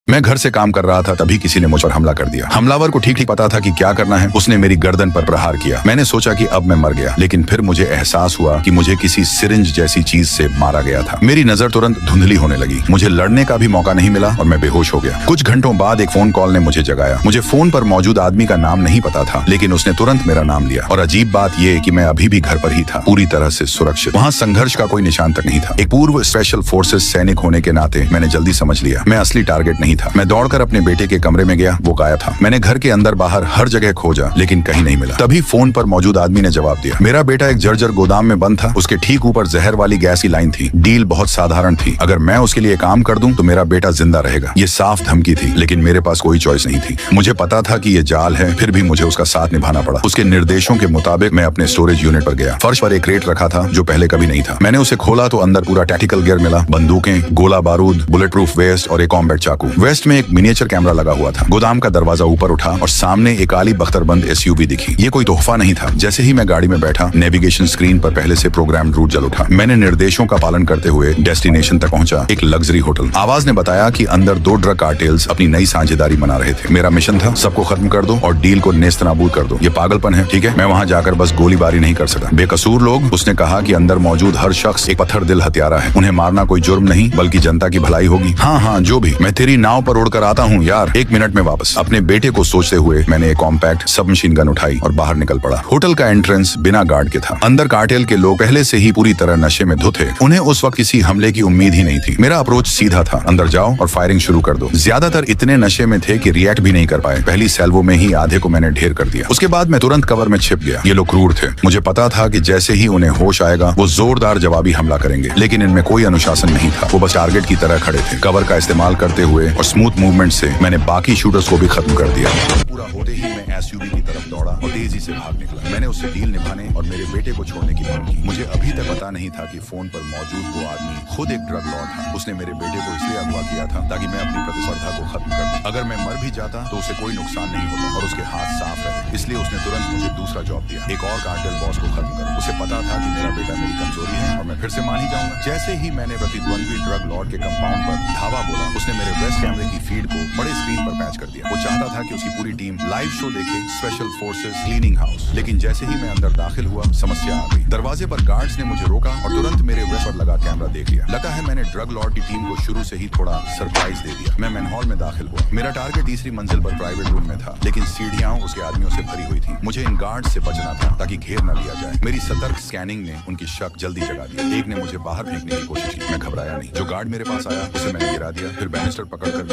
मैं घर से काम कर रहा था, तभी किसी ने मुझ पर हमला कर दिया। हमलावर को ठीक ठीक पता था कि क्या करना है। उसने मेरी गर्दन पर प्रहार किया। मैंने सोचा कि अब मैं मर गया, लेकिन फिर मुझे एहसास हुआ कि मुझे किसी सिरिंज जैसी चीज से मारा गया था। मेरी नजर तुरंत धुंधली होने लगी। मुझे लड़ने का भी मौका नहीं मिला और मैं बेहोश हो गया। कुछ घंटों बाद एक फोन कॉल ने मुझे जगाया। मुझे फोन पर मौजूद आदमी का नाम नहीं पता था, लेकिन उसने तुरंत मेरा नाम लिया। और अजीब बात यह कि मैं अभी भी घर पर ही था, पूरी तरह से सुरक्षित। वहाँ संघर्ष का कोई निशान तक नहीं था। एक पूर्व स्पेशल फोर्सेस सैनिक होने के नाते मैंने जल्दी समझ लिया, मैं असली टारगेट नहीं था। मैं दौड़कर अपने बेटे के कमरे में गया, वो गायब था। मैंने घर के अंदर बाहर हर जगह खोजा, लेकिन कहीं नहीं मिला। तभी फोन पर मौजूद आदमी ने जवाब दिया। मेरा बेटा एक जर्जर गोदाम में बंद था। उसके ठीक ऊपर जहर वाली गैस की लाइन थी। डील बहुत साधारण थी, अगर मैं उसके लिए काम कर दूं तो मेरा बेटा जिंदा रहेगा। ये साफ धमकी थी, लेकिन मेरे पास कोई चॉइस नहीं थी। मुझे पता था कि ये जाल है, फिर भी मुझे उसका साथ निभाना पड़ा। उसके निर्देशों के मुताबिक मैं अपने स्टोरेज यूनिट पर गया। फर्श पर एक क्रेट रखा था जो पहले कभी नहीं था। मैंने उसे खोला तो अंदर पूरा टैक्टिकल गियर मिला, बंदूकें, गोला बारूद, बुलेट प्रूफ वेस्ट और एक कॉम्बैट चाकू। वेस्ट में एक मिनिएचर कैमरा लगा हुआ था। गोदाम का दरवाजा ऊपर उठा और सामने एक काली बख्तरबंद एसयूवी दिखी। ये कोई तोहफा नहीं था। जैसे ही मैं गाड़ी में बैठा, नेविगेशन स्क्रीन पर पहले से प्रोग्राम्ड रूट जल उठा। मैंने निर्देशों का पालन करते हुए डेस्टिनेशन तक पहुंचा, एक लग्जरी होटल। आवाज ने बताया कि अंदर 2 ड्रग कार्टेल्स अपनी नई साझेदारी मना रहे थे। मेरा मिशन था, सबको खत्म कर दो और डील को नेस्तनाबूद कर दो। ये पागलपन है, ठीक है। मैं वहां जाकर बस गोलीबारी नहीं कर सका। बेकसूर लोग, उसने कहा कि अंदर मौजूद हर शख्स एक पत्थर दिल हत्यारा है। उन्हें मारना कोई जुर्म नहीं, बल्कि जनता की भलाई होगी। हाँ, जो भी। मैं तेरी नाव पर उड़कर आता हूँ यार, 1 मिनट में वापस। अपने बेटे को सोचते हुए मैंने एक कॉम्पैक्ट सबमशीन गन उठाई और बाहर निकल पड़ा। होटल का एंट्रेंस बिना गार्ड के था। अंदर कार्टेल के लोग पहले से ही पूरी तरह नशे में धुत थे। उन्हें उस वक्त किसी हमले की उम्मीद ही नहीं थी। मेरा अप्रोच सीधा था, अंदर जाओ और फायरिंग शुरू कर दो। ज्यादातर इतने नशे में थे कि रिएक्ट भी नहीं कर पाए। पहली सैल्वो में ही आधे को मैंने ढेर कर दिया। उसके बाद मैं तुरंत कवर में छिप गया। ये लोग क्रूर थे। मुझे पता था कि जैसे ही उन्हें होश आएगा वो जोरदार जवाबी हमला करेंगे, लेकिन इनमें कोई अनुशासन नहीं था। वो बस टारगेट की तरह खड़े थे। कवर का इस्तेमाल करते हुए और स्मूथ मूवमेंट से मैंने बाकी शूटर्स को भी खत्म कर दिया। पूरा होते ही मैं एसयूवी की तरफ दौड़ा और तेजी से भाग निकला। मैंने उससे डील निभाने और मेरे बेटे को छोड़ने की मांग की। मुझे अभी तक पता नहीं था कि फोन पर मौजूद वो आदमी खुद एक ड्रग लॉर्ड था। उसने मेरे बेटे को इसलिए अगवा किया था ताकि मैं अपनी प्रतिस्पर्धा को खत्म कर दूं। अगर मैं मर भी जाता तो उसे कोई नुकसान नहीं होता और उसके हाथ साफ रहते। इसलिए उसने तुरंत मुझे दूसरा जॉब दिया, एक और कार्टेल बॉस को खत्म कर। उसे पता था कि मेरा बेटा मेरी कमजोरी है और मैं फिर से मान ही जाऊंगा। जैसे ही मैंने प्रतिद्वंद्वी ड्रग लॉर्ड के कंपाउंड पर धावा बोला, उसने मेरे वेस्ट कैमरे की फीड को बड़े स्क्रीन पर पैच कर दिया। वो चाहता था कि उसकी पूरी टीम लाइव शो देखे, स्पेशल फोर्सेस क्लीनिंग हाउस। लेकिन जैसे ही मैं अंदर दाखिल हुआ, समस्या आ गई। दरवाजे पर गार्ड्स ने मुझे रोका और तुरंत मेरे वेस्ट पर लगा कैमरा देख लिया। लगा है मैंने ड्रग लॉर्ड की टीम को शुरू से ही थोड़ा सरप्राइज दे दिया। मैं मैनहॉल में दाखिल हुआ। मेरा टारगेट तीसरी मंजिल पर प्राइवेट रूम में था, लेकिन सीढ़ियां उसके आदमियों से भरी हुई थी। मुझे इन गार्ड से बचना था ताकि घेर न लिया जाए। मेरी सतर्क स्कैनिंग ने उनकी शक जल्दी जगा दी। एक ने मुझे बाहर फेंकने की कोशिश की। मैं घबराया नहीं। जो गार्ड मेरे पास आया उसे मैंने गिरा दिया। फिर बैनिस्टर पकड़कर